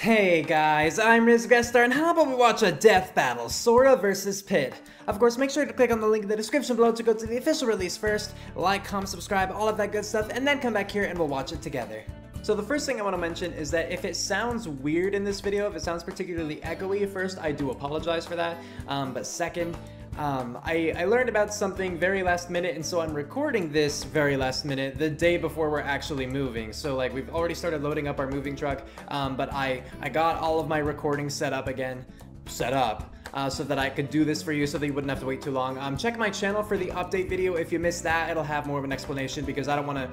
Hey guys, I'm Grestar, and how about we watch a death battle, Sora vs. Pit. Of course, make sure to click on the link in the description below to go to the official release first, like, comment, subscribe, all of that good stuff, and then come back here and we'll watch it together. So the first thing I want to mention is that if it sounds weird in this video, if it sounds particularly echoey, first, I do apologize for that, but second, I learned about something very last minute, and so I'm recording this very last minute the day before we're actually moving. So like we've already started loading up our moving truck, but I got all of my recording set up so that I could do this for you so that you wouldn't have to wait too long. Check my channel for the update video. If you missed that, it'll have more of an explanation because I don't want to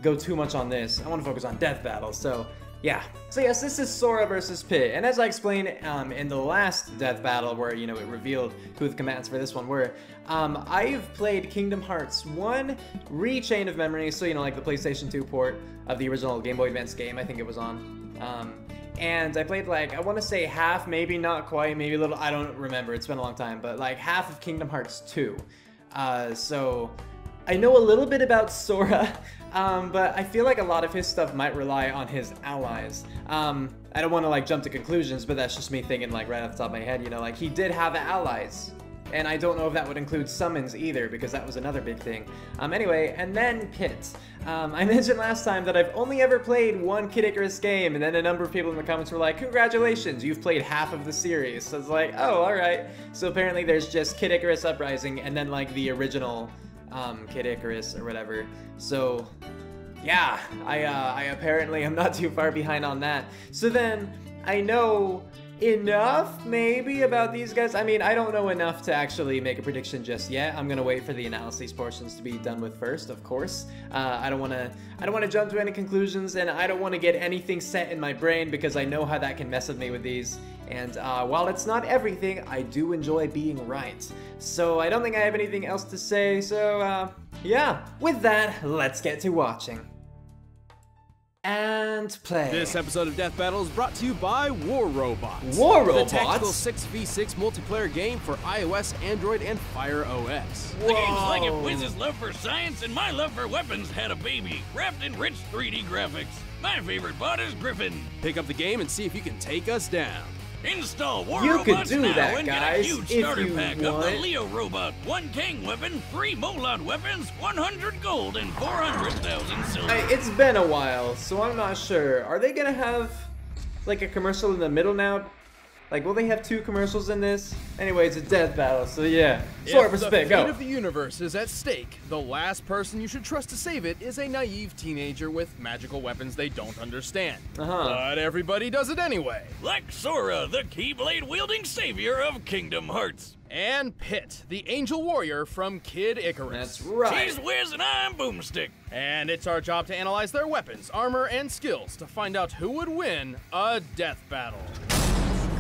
go too much on this. I want to focus on death battles, so yeah. So yes, this is Sora vs. Pit, and as I explained in the last death battle where, you know, it revealed who the combatants for this one were, I've played Kingdom Hearts 1 Re-Chain of Memory, so, you know, like the PlayStation 2 port of the original Game Boy Advance game, I think it was on. And I played, like, I want to say half, maybe not quite, maybe a little, I don't remember, it's been a long time, but like half of Kingdom Hearts 2. So I know a little bit about Sora, but I feel like a lot of his stuff might rely on his allies. I don't want to like jump to conclusions, but that's just me thinking like right off the top of my head, you know, like he did have allies. And I don't know if that would include summons either, because that was another big thing. Anyway, and then Pit. I mentioned last time that I've only ever played one Kid Icarus game, and then a number of people in the comments were like, congratulations, you've played half of the series. So it's like, oh, alright. So apparently there's just Kid Icarus Uprising, and then like the original Kid Icarus or whatever. So yeah, I apparently am not too far behind on that. So then I know enough maybe about these guys. I mean, I don't know enough to actually make a prediction just yet. I'm gonna wait for the analysis portions to be done with first, of course. I don't want to jump to any conclusions, and I don't want to get anything set in my brain because I know how that can mess with me with these. And while it's not everything, I do enjoy being right. So I don't think I have anything else to say. So yeah, with that, let's get to watching. And play. This episode of Death Battle is brought to you by War Robots. War Robots? The tactical 6v6 multiplayer game for iOS, Android, and Fire OS. The game's like if Wiz's love for science and my love for weapons had a baby, wrapped in rich 3D graphics. My favorite bot is Griffin. Pick up the game and see if you can take us down. Install War You Robots could do now that, and guys, get a huge if starter you pack of the want. Leo Robot, 1 King weapon, 3 Molot weapons, 100 gold, and 400,000 silver. It's been a while, so I'm not sure. Are they gonna have like a commercial in the middle now? Like, will they have 2 commercials in this? Anyway, it's a death battle, so yeah. Sora vs. Pit, go. If the fate of the universe is at stake, the last person you should trust to save it is a naive teenager with magical weapons they don't understand. But everybody does it anyway. Like Sora, the Keyblade wielding savior of Kingdom Hearts. And Pit, the angel warrior from Kid Icarus. That's right. She's Wiz and I'm Boomstick. And it's our job to analyze their weapons, armor, and skills to find out who would win a death battle.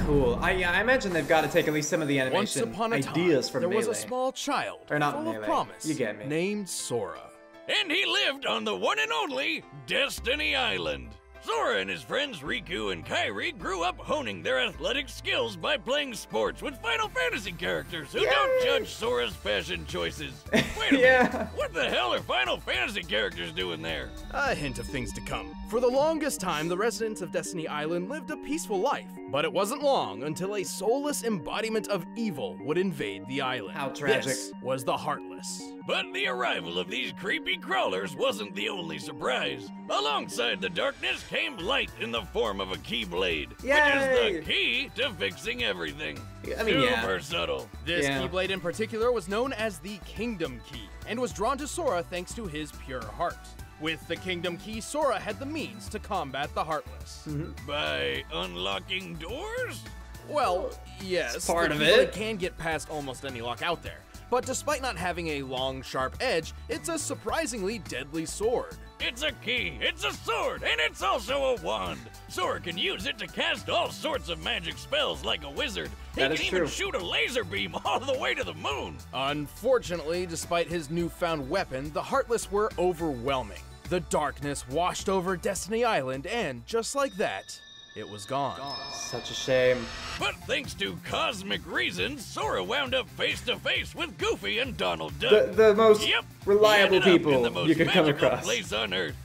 Cool. I imagine they've got to take at least some of the Once animation upon a time, ideas from there was Melee. a small child Or not full Melee. of promise You get me. named Sora. And he lived on the one and only Destiny Island. Sora and his friends Riku and Kairi grew up honing their athletic skills by playing sports with Final Fantasy characters who don't judge Sora's fashion choices. Wait a minute, what the hell are Final Fantasy characters doing there? A hint of things to come. For the longest time, the residents of Destiny Island lived a peaceful life, but it wasn't long until a soulless embodiment of evil would invade the island. How tragic. This was the Heartless. But the arrival of these creepy crawlers wasn't the only surprise. Alongside the darkness came light in the form of a Keyblade, which is the key to fixing everything. I mean, Super subtle. This Keyblade in particular was known as the Kingdom Key, and was drawn to Sora thanks to his pure heart. With the Kingdom Key, Sora had the means to combat the Heartless. By unlocking doors? Well, yes, It's part the of Keyblade it. can get past almost any lock out there. But despite not having a long, sharp edge, it's a surprisingly deadly sword. It's a key, it's a sword, and it's also a wand. Sora can use it to cast all sorts of magic spells like a wizard. He That can is even true. shoot a laser beam all the way to the moon. Unfortunately, despite his newfound weapon, the Heartless were overwhelming. The darkness washed over Destiny Island, and just like that, it was gone. Such a shame. But thanks to cosmic reasons, Sora wound up face to face with Goofy and Donald Duck. The most reliable He ended up in people the most you could come magical across. place on Earth,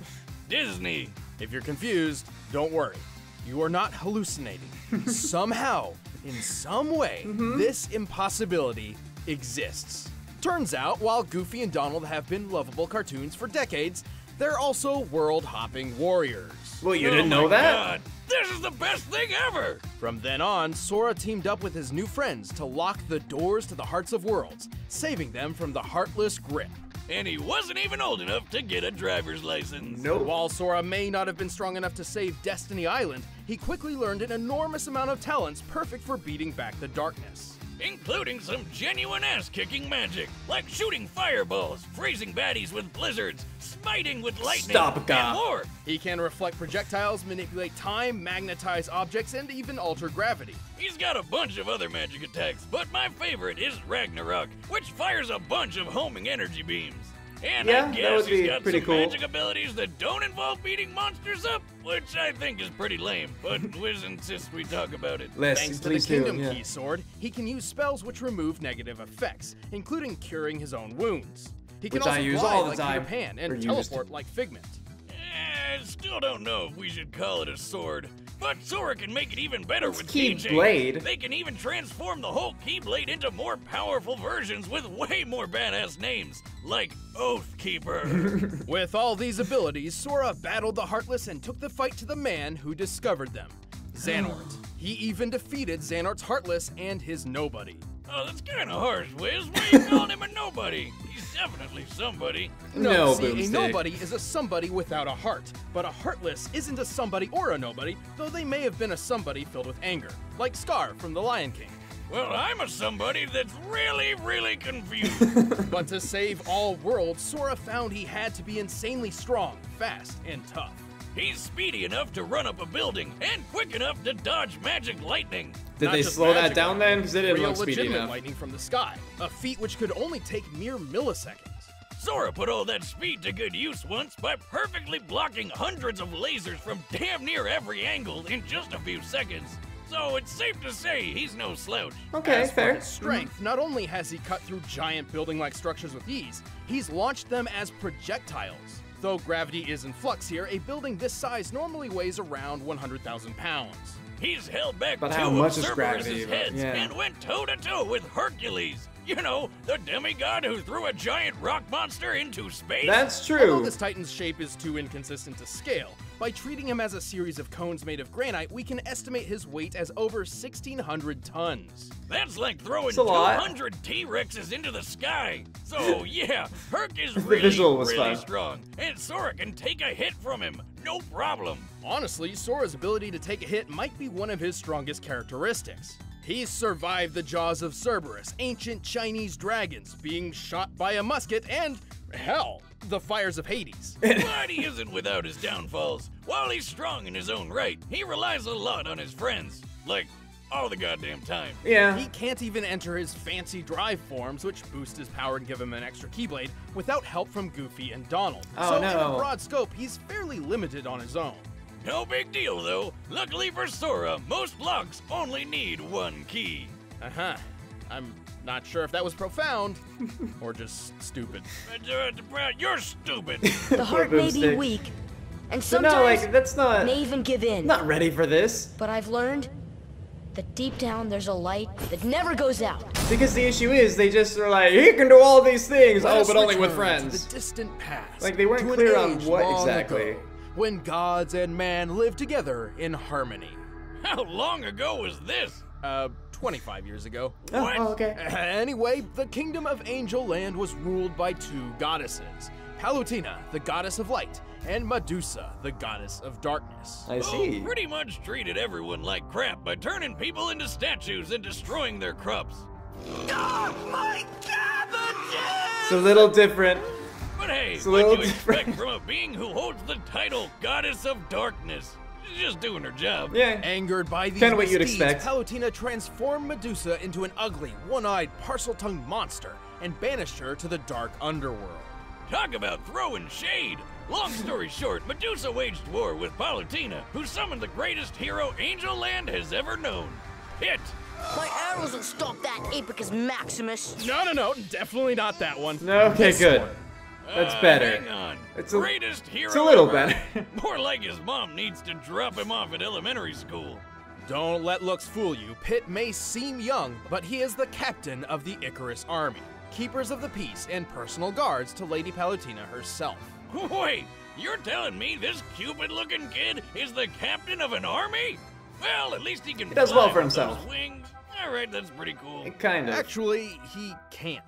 Disney. If you're confused, don't worry. You are not hallucinating. Somehow, in some way, this impossibility exists. Turns out, while Goofy and Donald have been lovable cartoons for decades, they're also world-hopping warriors. Well, you didn't know that? God, this is the best thing ever! From then on, Sora teamed up with his new friends to lock the doors to the Hearts of Worlds, saving them from the Heartless grip. And he wasn't even old enough to get a driver's license. Nope. While Sora may not have been strong enough to save Destiny Island, he quickly learned an enormous amount of talents perfect for beating back the darkness. Including some genuine ass-kicking magic, like shooting fireballs, freezing baddies with blizzards, smiting with lightning, Stop, and God. more. He can reflect projectiles, manipulate time, magnetize objects, and even alter gravity. He's got a bunch of other magic attacks, but my favorite is Ragnarok, which fires a bunch of homing energy beams. And Yeah, I that guess would be he's got pretty some cool. magic abilities that don't involve beating monsters up, which I think is pretty lame, but Wiz insists we talk about it. Thanks to the Please do, Kingdom yeah. Key Sword, he can use spells which remove negative effects, including curing his own wounds. He can Which also I use fly all the like time, Peter Pan or and used. teleport like Figment. Still don't know if we should call it a sword, but Sora can make it even better with Keyblade. They can even transform the whole Keyblade into more powerful versions with way more badass names, like Oathkeeper. With all these abilities, Sora battled the Heartless and took the fight to the man who discovered them, Xehanort. He even defeated Xehanort's Heartless and his Nobody. Oh, that's kind of harsh, Wiz. Why are you calling him a nobody? He's definitely somebody. No, see, a Boomstick. nobody is a somebody without a heart, but a Heartless isn't a somebody or a nobody, though they may have been a somebody filled with anger, like Scar from The Lion King. Well, I'm a somebody that's really confused. But to save all worlds, Sora found he had to be insanely strong, fast, and tough. He's speedy enough to run up a building and quick enough to dodge magic lightning. Did Not they just slow that magic down then? Because they didn't Real look speedy legitimate enough. lightning from the sky, a feat which could only take mere milliseconds. Sora put all that speed to good use once by perfectly blocking hundreds of lasers from damn near every angle in just a few seconds. So it's safe to say he's no slouch. Okay, As for fair. his strength, not only has he cut through giant building-like structures with ease, he's launched them as projectiles. Though gravity is in flux here, a building this size normally weighs around 100,000 pounds. He's held back But two how of much is Cerberus's gravity, but- heads yeah. and went toe-to-toe with Hercules. You know, the demigod who threw a giant rock monster into space. That's Although true. this Titan's shape is too inconsistent to scale, by treating him as a series of cones made of granite, we can estimate his weight as over 1,600 tons. That's like throwing It's a lot. 200 T-Rexes into the sky. So yeah, Herc is visual was really fun. strong, and Sora can take a hit from him, no problem. Honestly, Sora's ability to take a hit might be one of his strongest characteristics. He's survived the jaws of Cerberus, ancient Chinese dragons, being shot by a musket, and, hell, the fires of Hades. But he isn't without his downfalls. While he's strong in his own right, he relies a lot on his friends. Like, all the goddamn time. Yeah. He can't even enter his fancy drive forms, which boost his power and give him an extra Keyblade, without help from Goofy and Donald. Oh, so in no. a broad scope, he's fairly limited on his own. No big deal, though. Luckily for Sora, most locks only need one key. Uh-huh. I'm not sure if that was profound, or just stupid. You're stupid. The heart may be Boomstick. weak, and But sometimes no, like, that's not... may even give in. Not ready for this. But I've learned that deep down there's a light that never goes out. Because the issue is, they just are like, he can do all these things. Let Oh, us but only with return to friends. the distant past. Like, they weren't to an clear on age what long exactly. ago, when gods and man lived together in harmony. How long ago was this? 25 years ago. Oh, okay. Anyway, the kingdom of Angel Land was ruled by two goddesses. Palutena, the goddess of light, and Medusa, the goddess of darkness. I see. Who pretty much treated everyone like crap by turning people into statues and destroying their crops. My cabbages! It's a little different. But hey, It's a what do little you expect different. from a being who holds the title Goddess of Darkness? She's just doing her job. Yeah. Angered by these Kinda what you'd misdeeds, expect. Palutena transformed Medusa into an ugly, one-eyed, parcel-tongued monster and banished her to the dark underworld. Talk about throwing shade. Long story short, Medusa waged war with Palutena, who summoned the greatest hero Angel Land has ever known, Pit. My arrows will stop that Apicus Maximus. No, definitely not that one. No, okay, This good. one. That's better. Hang on. It's Greatest hero it's a little ever. better. More like his mom needs to drop him off at elementary school. Don't let looks fool you. Pit may seem young, but he is the captain of the Icarus Army, keepers of the peace and personal guards to Lady Palutena herself. Wait, you're telling me this Cupid-looking kid is the captain of an army? Well, at least he can He does fly well for with himself. those wings. All right, that's pretty cool. Kind of. Actually, he can't.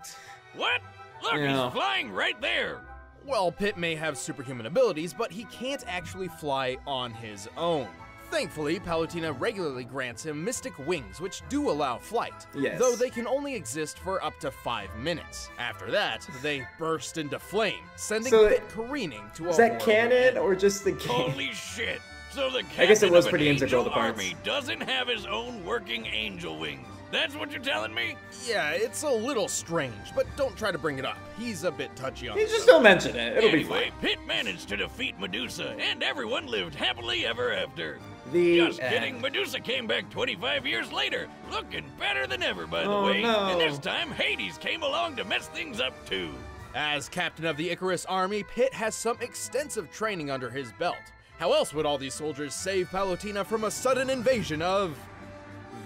What? Look, Yeah. he's flying right there. Well, Pit may have superhuman abilities, but he can't actually fly on his own. Thankfully, Palutena regularly grants him mystic wings, which do allow flight, Yes. though they can only exist for up to 5 minutes. After that, they burst into flame, sending So, Pit careening to a Is that horrible canon end. or just the game? Holy shit. So the captain I guess it was of pretty an integral angel to parts. army doesn't have his own working angel wings. That's what you're telling me? Yeah, it's a little strange, but don't try to bring it up. He's a bit touchy on You this. just don't mention it. It'll be Anyway, fine. Pit managed to defeat Medusa, and everyone lived happily ever after. The Just end. kidding, Medusa came back 25 years later, looking better than ever, by the Oh, way. no. And this time, Hades came along to mess things up, too. As captain of the Icarus Army, Pit has some extensive training under his belt. How else would all these soldiers save Palutena from a sudden invasion of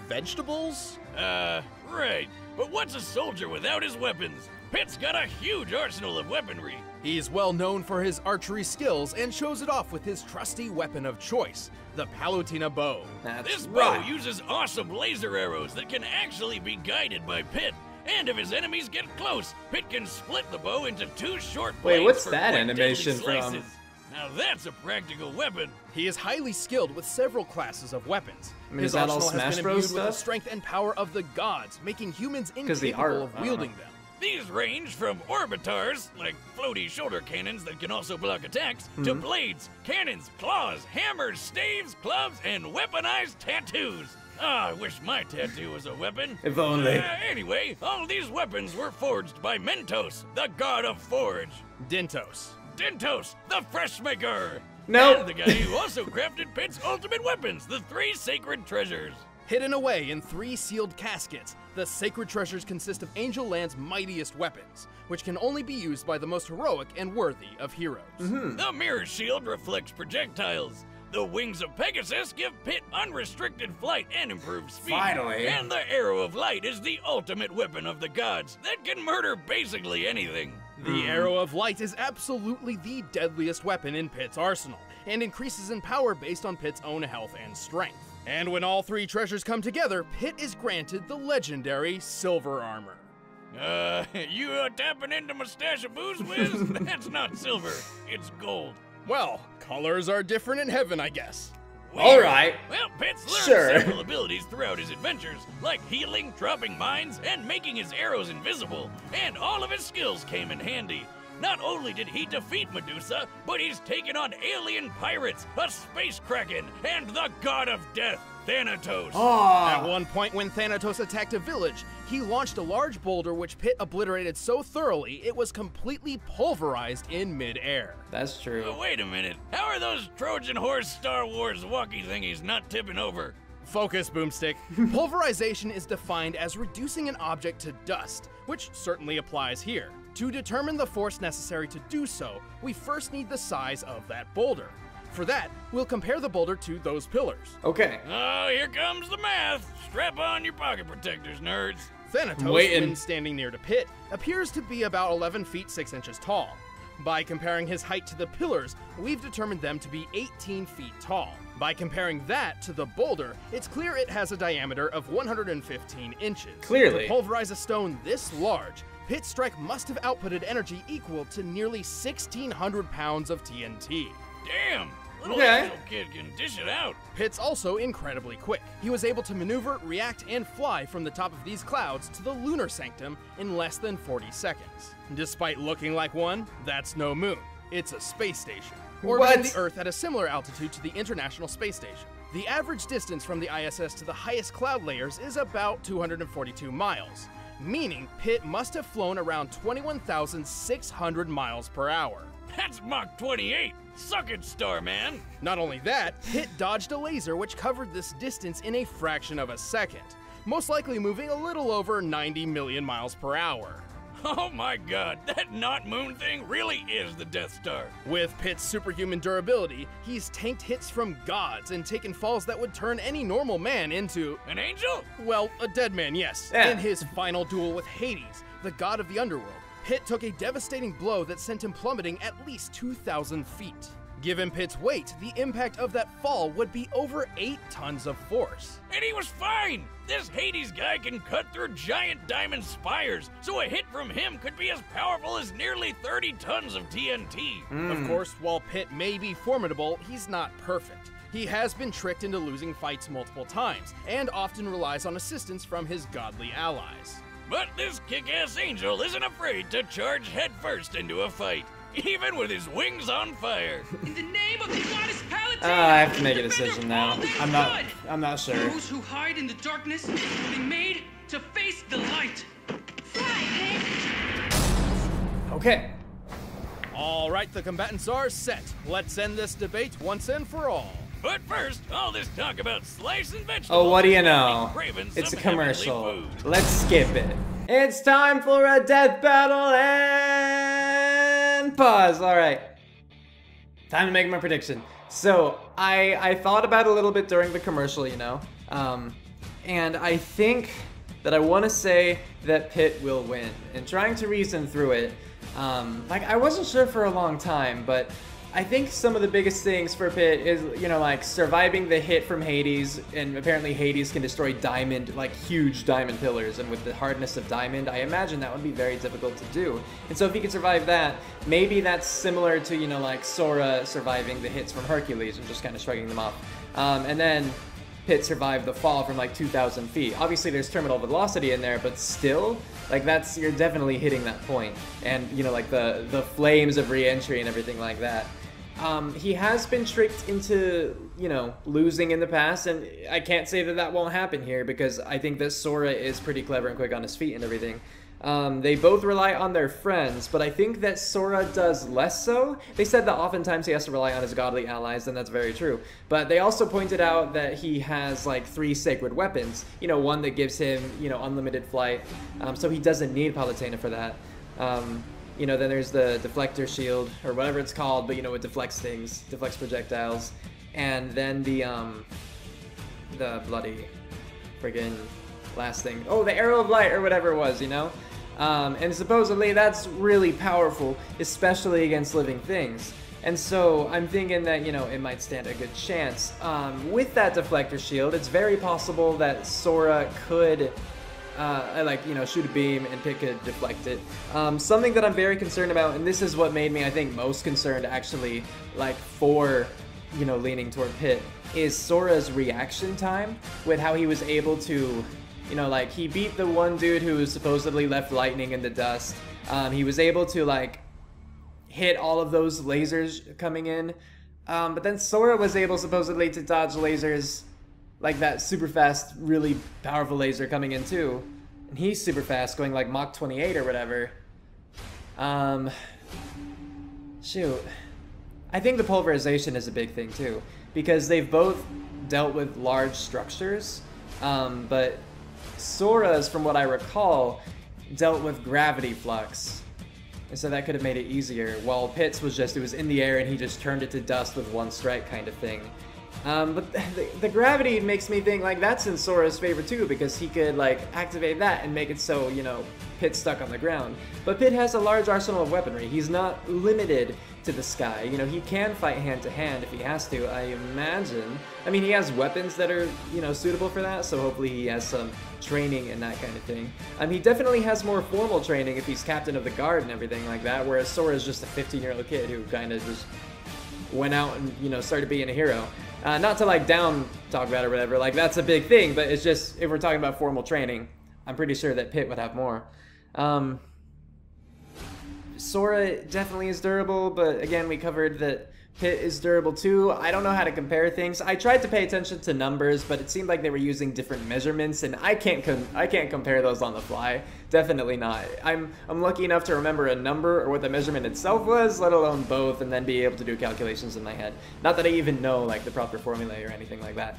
vegetables? Right. But what's a soldier without his weapons? Pit's got a huge arsenal of weaponry. He's well known for his archery skills and shows it off with his trusty weapon of choice, the Palutena bow. That's This bow right. uses awesome laser arrows that can actually be guided by Pit. And if his enemies get close, Pit can split the bow into 2 short blades. Wait, what's for that quick, animation deadly from? slices. Now that's a practical weapon. He is highly skilled with several classes of weapons. I mean, His is that all arsenal has Smash been Bros. imbued with the stuff? strength and power of the gods, making humans 'Cause the art, incapable of I don't wielding know. them. These range from orbitars, like floaty shoulder cannons that can also block attacks, to blades, cannons, claws, hammers, staves, clubs, and weaponized tattoos. Ah, I wish my tattoo was a weapon. If only. Anyway, all these weapons were forged by Mentos, the god of forge. Dentos. Dentos, the fresh maker. Nope. And the guy who also crafted Pit's ultimate weapons, the 3 sacred treasures. Hidden away in 3 sealed caskets, the sacred treasures consist of Angel Land's mightiest weapons, which can only be used by the most heroic and worthy of heroes. The mirror shield reflects projectiles. The wings of Pegasus give Pit unrestricted flight and improved speed. Finally. And the arrow of light is the ultimate weapon of the gods that can murder basically anything. The Arrow of Light is absolutely the deadliest weapon in Pit's arsenal, and increases in power based on Pit's own health and strength. And when all 3 treasures come together, Pit is granted the legendary Silver Armor. You tapping into my stash of booze, Wiz? That's not silver, it's gold. Well, colors are different in heaven, I guess. All right. Well, Pit's learned Sure. several abilities throughout his adventures, like healing, dropping mines, and making his arrows invisible. And all of his skills came in handy. Not only did he defeat Medusa, but he's taken on alien pirates, a space kraken, and the god of death, Thanatos. At one point when Thanatos attacked a village, he launched a large boulder which Pit obliterated so thoroughly it was completely pulverized in mid-air. That's true. Wait a minute. How are those Trojan horse Star Wars walkie thingies not tipping over? Focus, Boomstick. Pulverization is defined as reducing an object to dust, which certainly applies here. To determine the force necessary to do so, we first need the size of that boulder. For that, we'll compare the boulder to those pillars. Okay. Oh, here comes the math. Strap on your pocket protectors, nerds. Thanatos, Waiting. when standing near to Pit, appears to be about 11 feet 6 inches tall. By comparing his height to the pillars, we've determined them to be 18 feet tall. By comparing that to the boulder, it's clear it has a diameter of 115 inches. Clearly. To pulverize a stone this large, Pit's strike must have outputted energy equal to nearly 1,600 pounds of TNT. Damn. Little Okay. angel kid can dish it out. Pit's also incredibly quick. He was able to maneuver, react, and fly from the top of these clouds to the lunar sanctum in less than 40 seconds. Despite looking like one, that's no moon. It's a space station, orbiting What? the Earth at a similar altitude to the International Space Station. The average distance from the ISS to the highest cloud layers is about 242 miles, meaning Pit must have flown around 21,600 miles per hour. That's Mach 28. Suck it, Starman. Not only that, Pit dodged a laser which covered this distance in a fraction of a second, most likely moving a little over 90 million miles per hour. Oh my god, that not moon thing really is the Death Star. With Pit's superhuman durability, he's tanked hits from gods and taken falls that would turn any normal man into... An angel? Well, a dead man, yes. Yeah. In his final duel with Hades, the god of the underworld, Pit took a devastating blow that sent him plummeting at least 2,000 feet. Given Pit's weight, the impact of that fall would be over 8 tons of force. And he was fine! This Hades guy can cut through giant diamond spires, so a hit from him could be as powerful as nearly 30 tons of TNT. Of course, while Pit may be formidable, he's not perfect. He has been tricked into losing fights multiple times, and often relies on assistance from his godly allies. But this kick-ass angel isn't afraid to charge headfirst into a fight, even with his wings on fire. In the name of the goddess Palatine, I have to make a defender decision of now. all that is good. I'm not sure. Those who hide in the darkness will be made to face the light. Okay. All right, the combatants are set. Let's end this debate once and for all. But first, all this talk about slicing vegetables... Oh, what do you is know? making craving It's a some heavenly commercial. food. Let's skip it. It's time for a death battle and pause. All right. Time to make my prediction. So I thought about it a little bit during the commercial, you know, and I think that I want to say that Pit will win. And trying to reason through it, like I wasn't sure for a long time, but I think some of the biggest things for Pit is, you know, like surviving the hit from Hades, and apparently Hades can destroy diamond, like huge diamond pillars, and with the hardness of diamond, I imagine that would be very difficult to do. And so if he could survive that, maybe that's similar to, you know, like Sora surviving the hits from Hercules and just kind of shrugging them off. And then Pit survived the fall from like 2,000 feet. Obviously there's terminal velocity in there, but still, like that's, you're definitely hitting that point. And, you know, like the flames of re-entry and everything like that. He has been tricked into, you know, losing in the past, and I can't say that that won't happen here because I think that Sora is pretty clever and quick on his feet and everything. They both rely on their friends, but I think that Sora does less so. They said that oftentimes he has to rely on his godly allies, and that's very true. But they also pointed out that he has like 3 sacred weapons. You know, one that gives him, you know, unlimited flight, so he doesn't need Palutena for that. You know, then there's the deflector shield, or whatever it's called, but you know, it deflects things, deflects projectiles. And then the bloody friggin' last thing. Oh, the arrow of light, or whatever it was, you know? And supposedly that's really powerful, especially against living things. And so I'm thinking that, you know, it might stand a good chance. With that deflector shield, it's very possible that Sora could like, you know, shoot a beam and Pit could deflect it. Something that I'm very concerned about, and this is what made me, I think, most concerned actually, like, for, you know, leaning toward Pit, is Sora's reaction time with how he was able to, you know, like, he beat the one dude who supposedly left lightning in the dust. He was able to, like, hit all of those lasers coming in. But then Sora was able, supposedly, to dodge lasers like that super fast, really powerful laser coming in too. And he's super fast, going like Mach 28 or whatever. Shoot. I think the pulverization is a big thing too, because they've both dealt with large structures, but Sora's, from what I recall, dealt with gravity flux. And so that could have made it easier, while Pit's was just, it was in the air and he just turned it to dust with one strike kind of thing. But the gravity makes me think, like, that's in Sora's favor too, because he could, like, activate that and make it so, you know, Pit's stuck on the ground. But Pit has a large arsenal of weaponry. He's not limited to the sky. You know, he can fight hand to hand if he has to, I imagine. I mean, he has weapons that are, you know, suitable for that, so hopefully he has some training and that kind of thing. He definitely has more formal training if he's captain of the guard and everything like that, whereas Sora's just a 15-year-old kid who kind of just went out and, you know, started being a hero. Not to, like, down talk about it or whatever, like, that's a big thing, but it's just, if we're talking about formal training, I'm pretty sure that Pit would have more. Sora definitely is durable, but again, we covered that Pit is durable too. I don't know how to compare things. I tried to pay attention to numbers, but it seemed like they were using different measurements, and I can't compare those on the fly. Definitely not. I'm lucky enough to remember a number or what the measurement itself was, let alone both, and then be able to do calculations in my head. Not that I even know, like, the proper formulae or anything like that.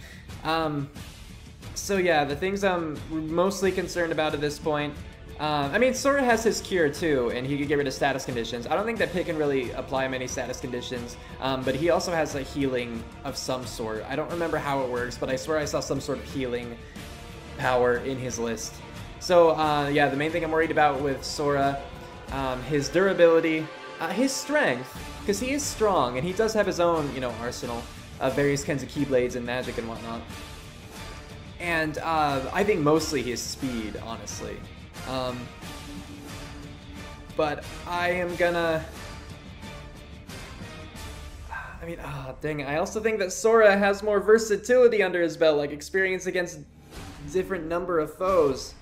So yeah, the things I'm mostly concerned about at this point, I mean, Sora has his cure too, and he can get rid of status conditions. I don't think that Pit can really apply many status conditions, but he also has a healing of some sort. I don't remember how it works, but I swear I saw some sort of healing power in his list. So, yeah, the main thing I'm worried about with Sora, his durability, his strength, because he is strong, and he does have his own, you know, arsenal of various kinds of Keyblades and magic and whatnot. And I think mostly his speed, honestly. But I am gonna... I mean, dang it. I also think that Sora has more versatility under his belt, like experience against different number of foes.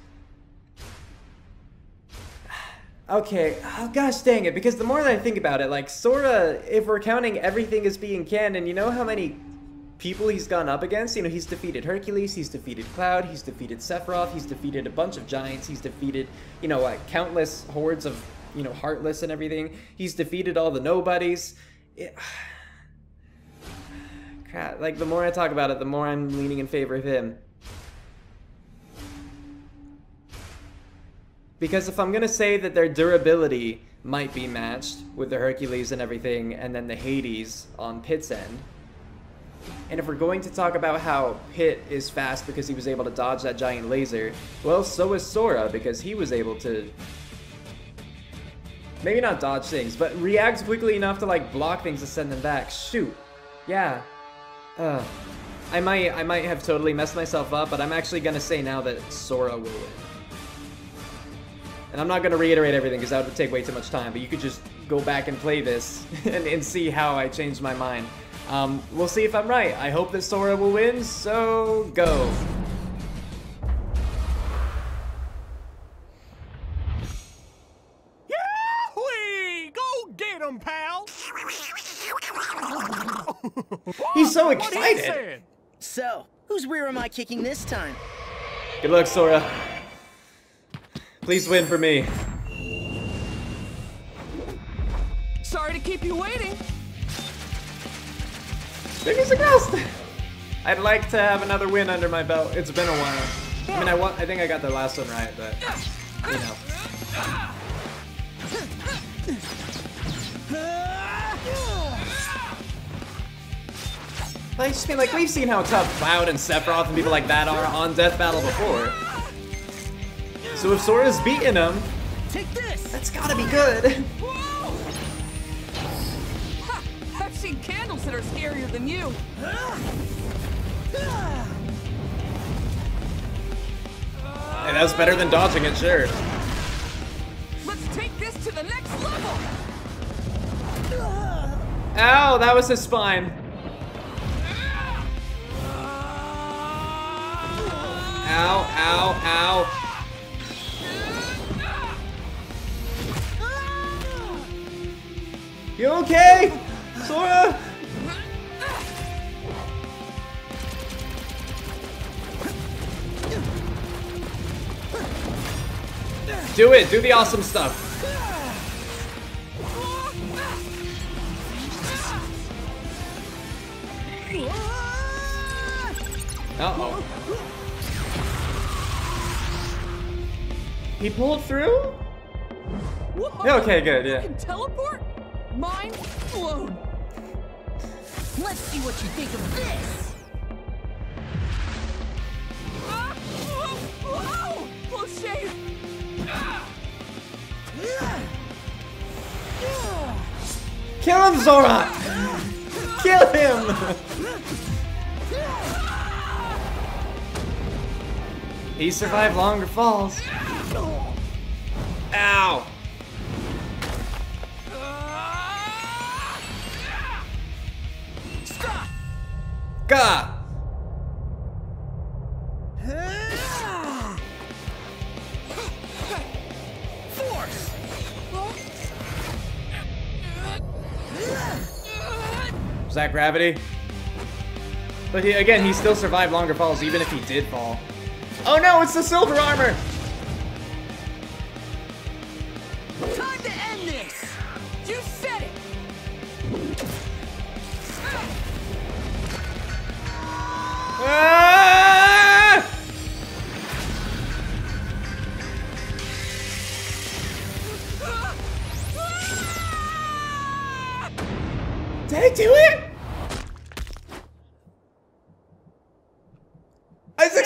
Okay, oh gosh dang it, because the more that I think about it, like, Sora, if we're counting everything as being canon, you know how many people he's gone up against? You know, he's defeated Hercules, he's defeated Cloud, he's defeated Sephiroth, he's defeated a bunch of giants, he's defeated, you know, countless hordes of, you know, Heartless and everything. He's defeated all the nobodies. Crap, like, the more I talk about it, the more I'm leaning in favor of him. Because if I'm gonna say that their durability might be matched with the Hercules and everything, and then the Hades on Pit's end, and if we're going to talk about how Pit is fast because he was able to dodge that giant laser, well, so is Sora because he was able to maybe not dodge things, but react quickly enough to like block things to send them back. Shoot. Yeah. I might have totally messed myself up, but I'm actually gonna say now that Sora will win. And I'm not going to reiterate everything because that would take way too much time, but you could just go back and play this and see how I changed my mind. We'll see if I'm right. I hope that Sora will win, so go. Yahoo! Go get him, pal! He's so excited! So, whose rear am I kicking this time? Good luck, Sora. Please win for me. Sorry to keep you waiting. Big as a ghost! I'd like to have another win under my belt. It's been a while. I mean, I think I got the last one right, but, you know. I just mean, like, we've seen how tough Cloud and Sephiroth and people like that are on Death Battle before. So if Sora's beating him, Take this. that's gotta be good. Whoa! Ha, I've seen candles that are scarier than you. Hey, that's better than dodging it, sure. Let's take this to the next level. Ow, that was his spine. Ow, ow, ow. You okay, Sora? Do it, do the awesome stuff. Uh-oh. He pulled through? Whoa, Okay, good, you yeah. can teleport? Mind blown. Let's see what you think of this. Whoa! Close shave. Kill him, Zora! Kill him! He survived longer falls. Ow! Stop! Gah! Force. Was that gravity? But again, he still survived longer falls even if he did fall. Oh no, it's the silver armor! Time to end this. You said it! Ah!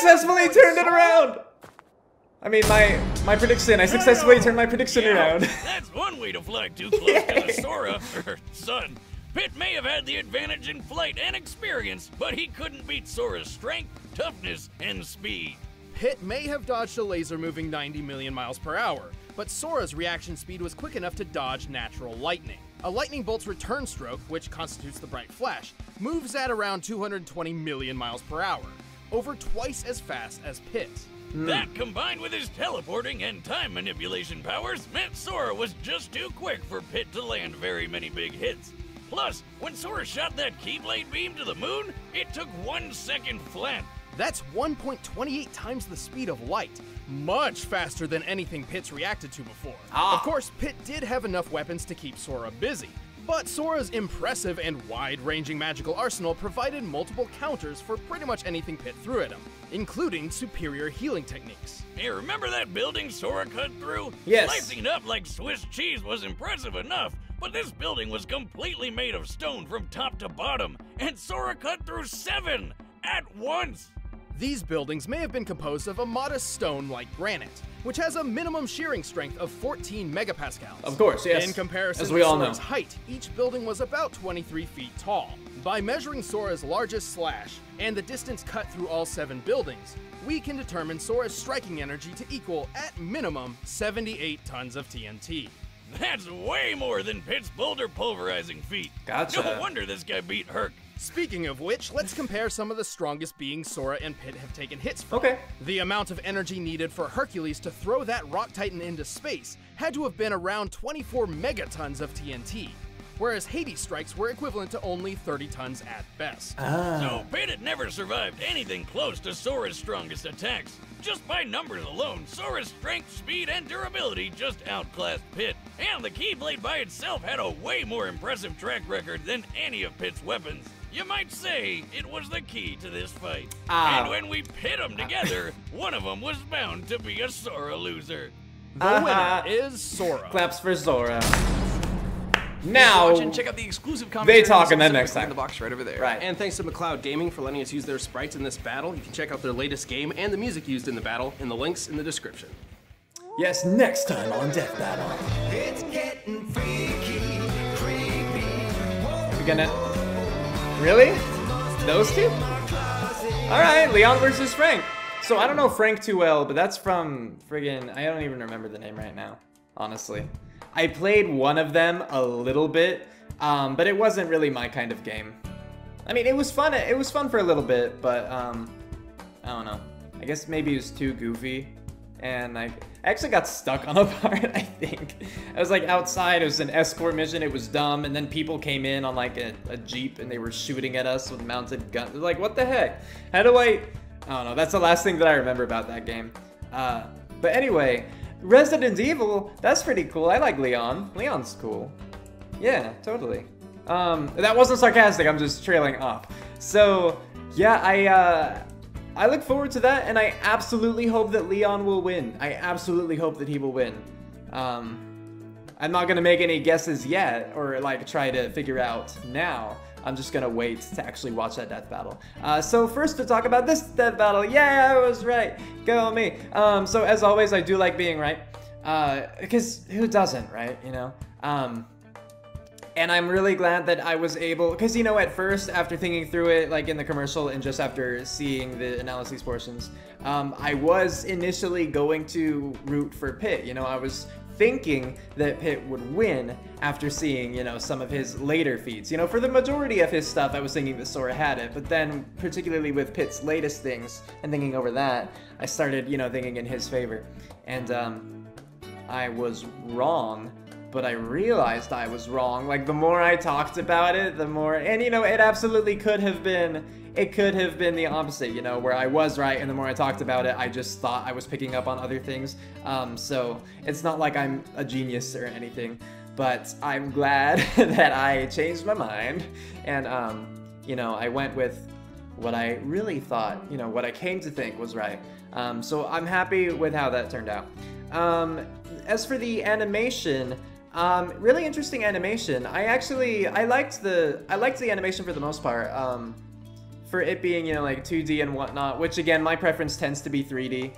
successfully turned it around! I mean, my prediction, I successfully turned my prediction around. That's one way to fly too close to the Sora, son. Pit may have had the advantage in flight and experience, but he couldn't beat Sora's strength, toughness, and speed. Pit may have dodged a laser moving 90 million miles per hour, but Sora's reaction speed was quick enough to dodge natural lightning. A lightning bolt's return stroke, which constitutes the bright flash, moves at around 220 million miles per hour, over twice as fast as Pit's. That, combined with his teleporting and time manipulation powers, meant Sora was just too quick for Pit to land very many big hits. Plus, when Sora shot that Keyblade beam to the moon, it took 1 second flat. That's 1.28 times the speed of light, much faster than anything Pit's reacted to before. Of course, Pit did have enough weapons to keep Sora busy, but Sora's impressive and wide-ranging magical arsenal provided multiple counters for pretty much anything Pit threw at him, including superior healing techniques. Hey, remember that building Sora cut through? Yes. Slicing it up like Swiss cheese was impressive enough, but this building was completely made of stone from top to bottom, and Sora cut through 7 at once. These buildings may have been composed of a modest stone like granite, which has a minimum shearing strength of 14 megapascals. Of course, yes. In comparison As we to all know. Sora's height, each building was about 23 feet tall. By measuring Sora's largest slash and the distance cut through all 7 buildings, we can determine Sora's striking energy to equal, at minimum, 78 tons of TNT. That's way more than Pit's boulder pulverizing feat. Gotcha. No wonder this guy beat Herc. Speaking of which, let's compare some of the strongest beings Sora and Pit have taken hits from. Okay. The amount of energy needed for Hercules to throw that rock titan into space had to have been around 24 megatons of TNT, whereas Hades strikes were equivalent to only 30 tons at best. So Pit had never survived anything close to Sora's strongest attacks. Just by numbers alone, Sora's strength, speed, and durability just outclassed Pit. And the Keyblade by itself had a way more impressive track record than any of Pit's weapons. You might say it was the key to this fight. And when we pit them together, one of them was bound to be a Sora loser. The winner is Sora. Claps for Sora. Thanks Now, for watching. Check out the exclusive commentary. they talk and then specifically next time. in the box right over there. Right. And thanks to McLeod Gaming for letting us use their sprites in this battle. You can check out their latest game and the music used in the battle in the links in the description. yes, next time on Death Battle. It's getting freaky, creepy. We're gonna... Really? Those two? Alright, Leon versus Frank. So I don't know Frank too well, but that's from friggin... I don't even remember the name right now, honestly. I played one of them a little bit, but it wasn't really my kind of game. I mean, it was fun. It was fun for a little bit, but I don't know. I guess maybe it was too goofy, and I actually got stuck on a part. I think I was like outside. It was an escort mission. It was dumb, and then people came in on like a jeep, and they were shooting at us with mounted guns. Like, what the heck? How do I don't know. That's the last thing that I remember about that game. But anyway. Resident Evil, that's pretty cool. I like Leon. Leon's cool. Yeah, totally. That wasn't sarcastic, I'm just trailing off. So, yeah, I look forward to that, and I absolutely hope that Leon will win. I absolutely hope that he will win. I'm not gonna make any guesses yet, or like try to figure out now. I'm just gonna wait to actually watch that death battle. So first to talk about this death battle, yeah, I was right, go me. So as always, I do like being right, because who doesn't, right, you know? And I'm really glad that I was able, because you know, at first, after thinking through it, like in the commercial and just after seeing the analysis portions, I was initially going to root for Pit, you know, I was thinking that Pit would win after seeing, you know, some of his later feats. You know, for the majority of his stuff, I was thinking that Sora had it, but then, particularly with Pit's latest things, and thinking over that, I started, you know, thinking in his favor. And, I was wrong, but I realized I was wrong. Like, the more I talked about it, the more, and you know, it absolutely could have been the opposite, you know, where I was right, and the more I talked about it, I just thought I was picking up on other things. So it's not like I'm a genius or anything, but I'm glad that I changed my mind, and you know, I went with what I really thought, you know, what I came to think was right. So I'm happy with how that turned out. As for the animation, really interesting animation. I liked the animation for the most part. for it being, you know, like 2D and whatnot, which again, my preference tends to be 3D.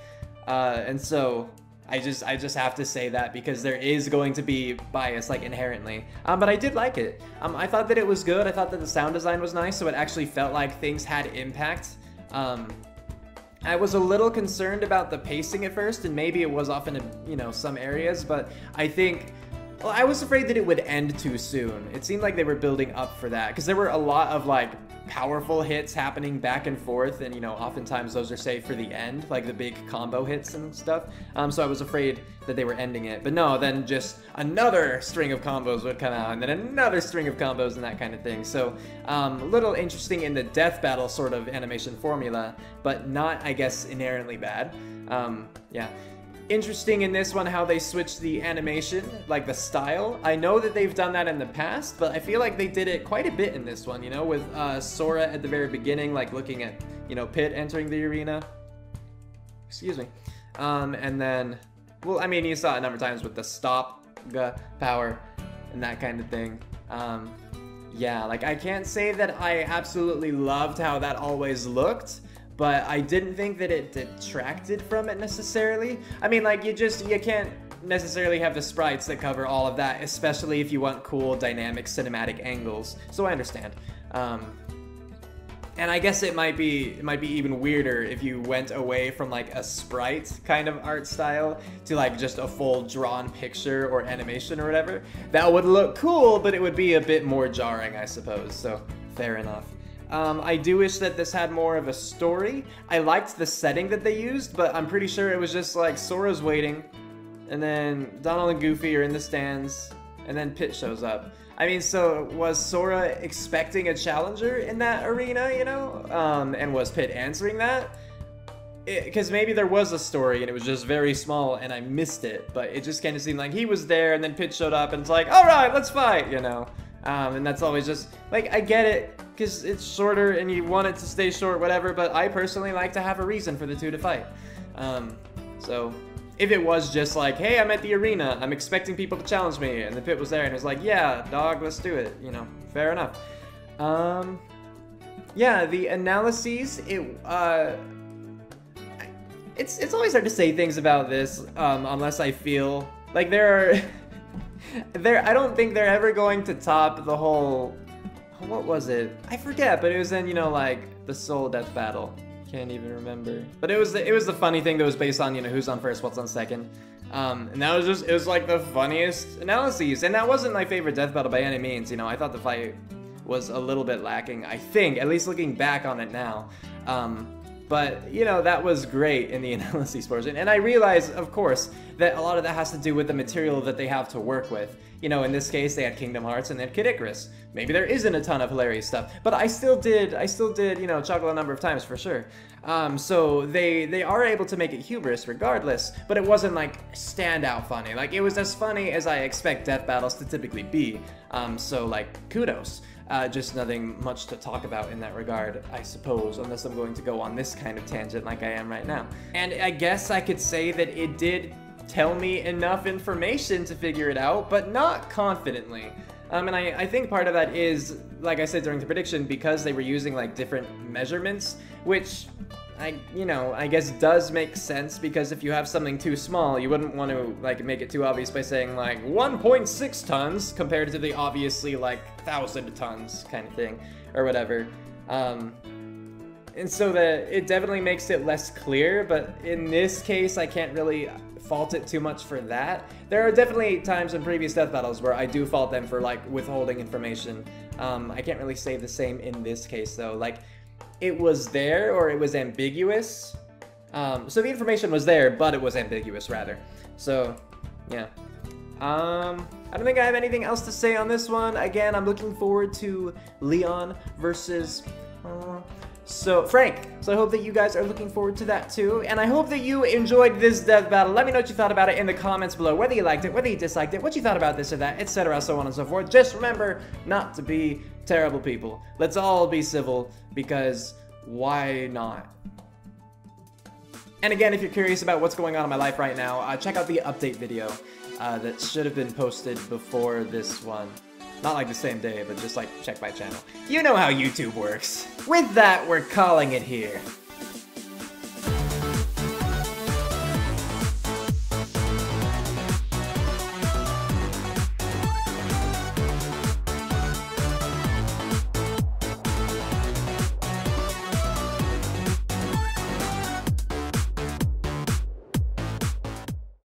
And so I just have to say that because there is going to be bias, like, inherently. But I did like it. I thought that it was good. I thought that the sound design was nice, so it actually felt like things had impact. I was a little concerned about the pacing at first, and maybe it was off in, you know, some areas, but I think, well, I was afraid that it would end too soon. It seemed like they were building up for that, because there were a lot of, like, powerful hits happening back and forth, and, you know, oftentimes those are saved for the end, like the big combo hits and stuff. So I was afraid that they were ending it. But no, then just another string of combos would come out, and then another string of combos and that kind of thing. So a little interesting in the death battle sort of animation formula, but not, I guess, inherently bad. Yeah. Interesting in this one how they switched the animation, like the style. I know that they've done that in the past, but I feel like they did it quite a bit in this one, you know, with Sora at the very beginning, like looking at, you know, Pit entering the arena. Excuse me. And then, well, I mean, you saw it a number of times with the stop power and that kind of thing. Yeah, like I can't say that I absolutely loved how that always looked, but I didn't think that it detracted from it necessarily. I mean, like, you can't necessarily have the sprites that cover all of that, especially if you want cool, dynamic, cinematic angles. So I understand. And I guess it might be even weirder if you went away from, like, a sprite kind of art style to, like, just a full drawn picture or animation or whatever. That would look cool, but it would be a bit more jarring, I suppose. So fair enough. I do wish that this had more of a story. I liked the setting that they used, but I'm pretty sure it was just like Sora's waiting, and then Donald and Goofy are in the stands, and then Pit shows up. I mean, so was Sora expecting a challenger in that arena, you know? And was Pit answering that? Because maybe there was a story and it was just very small and I missed it, but it just kind of seemed like he was there and then Pit showed up and it's like, all right, let's fight, you know? And that's always just, like, I get it, because it's shorter and you want it to stay short, whatever, but I personally like to have a reason for the two to fight. So, if it was just like, hey, I'm at the arena, I'm expecting people to challenge me, and the Pit was there, and it was like, yeah, dog, let's do it, you know, fair enough. Yeah, the analyses, it's always hard to say things about this, unless I feel like I don't think they're ever going to top the whole, what was it? I forget, but it was in, you know, like, the Soul Death Battle. Can't even remember. But it was the funny thing that was based on, you know, who's on first, what's on second. And that was just, it was like the funniest analyses. And that wasn't my favorite death battle by any means, you know. I thought the fight was a little bit lacking, I think, at least looking back on it now. But, you know, that was great in the analysis portion. And I realize, of course, that a lot of that has to do with the material that they have to work with. You know, in this case, they had Kingdom Hearts and then Kid Icarus. Maybe there isn't a ton of hilarious stuff, but I still did, you know, chuckle a number of times for sure. So they are able to make it humorous regardless, but it wasn't like standout funny. Like, it was as funny as I expect death battles to typically be. So, like, kudos. Just nothing much to talk about in that regard, I suppose, unless I'm going to go on this kind of tangent like I am right now. And I guess I could say that it did tell me enough information to figure it out, but not confidently. And I think part of that is, like I said during the prediction, because they were using, like, different measurements, which I guess does make sense, because if you have something too small, you wouldn't want to, like, make it too obvious by saying, like, 1.6 tons compared to the obviously, like, 1,000 tons kind of thing, or whatever. And so that it definitely makes it less clear, but in this case, I can't really fault it too much for that. There are definitely times in previous death battles where I do fault them for, like, withholding information. I can't really say the same in this case, though. Like, it was there, or it was ambiguous. So the information was there, but it was ambiguous, rather. So, yeah. I don't think I have anything else to say on this one. Again, I'm looking forward to Leon versus Frank. So I hope that you guys are looking forward to that too. And I hope that you enjoyed this death battle. Let me know what you thought about it in the comments below. Whether you liked it, whether you disliked it, what you thought about this or that, etc., so on and so forth. Just remember not to be terrible people. Let's all be civil, because why not? And again, if you're curious about what's going on in my life right now, check out the update video that should have been posted before this one. Not like the same day, but just like check my channel. You know how YouTube works. With that, we're calling it here.